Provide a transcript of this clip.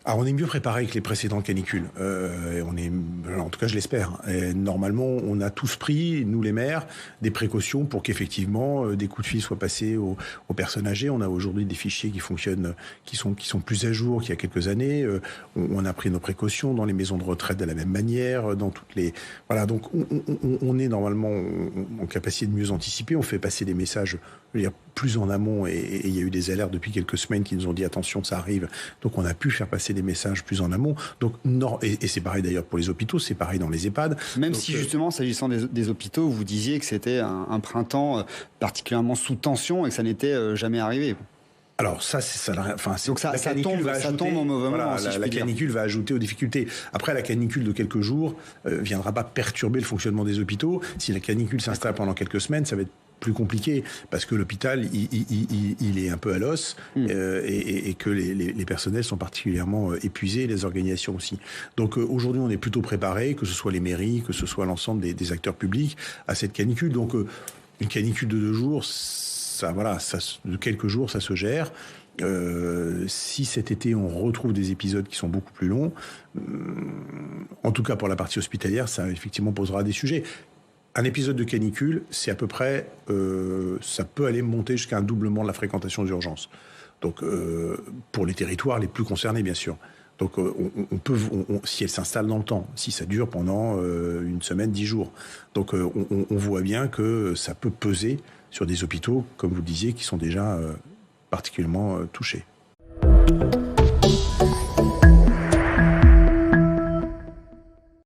Alors, on est mieux préparé que les précédentes canicules. En tout cas, je l'espère. Et normalement, on a tous pris, nous les maires, des précautions pour qu'effectivement des coups de fil soient passés aux personnes âgées. On a aujourd'hui des fichiers qui fonctionnent, qui sont plus à jour qu'il y a quelques années. On a pris nos précautions dans les maisons de retraite de la même manière, dans toutes les. Voilà, donc on est normalement en capacité de mieux anticiper. On fait passer des messages, je veux dire, plus en amont, et il y a eu des alertes depuis quelques semaines qui nous ont dit attention, ça arrive. Donc on a pu faire passer des messages plus en amont. Donc non, et c'est pareil d'ailleurs pour les hôpitaux, c'est pareil dans les EHPAD. Même Donc, si justement, s'agissant des hôpitaux, vous disiez que c'était un printemps particulièrement sous tension et que ça n'était jamais arrivé. Alors ça, c'est ça. Enfin, donc ça tombe au mauvais moment. Voilà, la canicule va ajouter aux difficultés. Après, la canicule de quelques jours viendra pas perturber le fonctionnement des hôpitaux. Si la canicule s'installe pendant quelques semaines, ça va être plus compliqué parce que l'hôpital il est un peu à l'os et que les personnels sont particulièrement épuisés, les organisations aussi. Donc aujourd'hui on est plutôt préparé, que ce soit les mairies, que ce soit l'ensemble des acteurs publics à cette canicule. Donc une canicule de 2 jours, de quelques jours ça se gère. Si cet été on retrouve des épisodes qui sont beaucoup plus longs, en tout cas pour la partie hospitalière, ça effectivement posera des sujets. Un épisode de canicule, c'est à peu près, ça peut aller monter jusqu'à un doublement de la fréquentation d'urgence. Donc, pour les territoires les plus concernés, bien sûr. Donc, si elle s'installe dans le temps, si ça dure pendant une semaine, 10 jours. Donc, on voit bien que ça peut peser sur des hôpitaux, comme vous le disiez, qui sont déjà particulièrement touchés.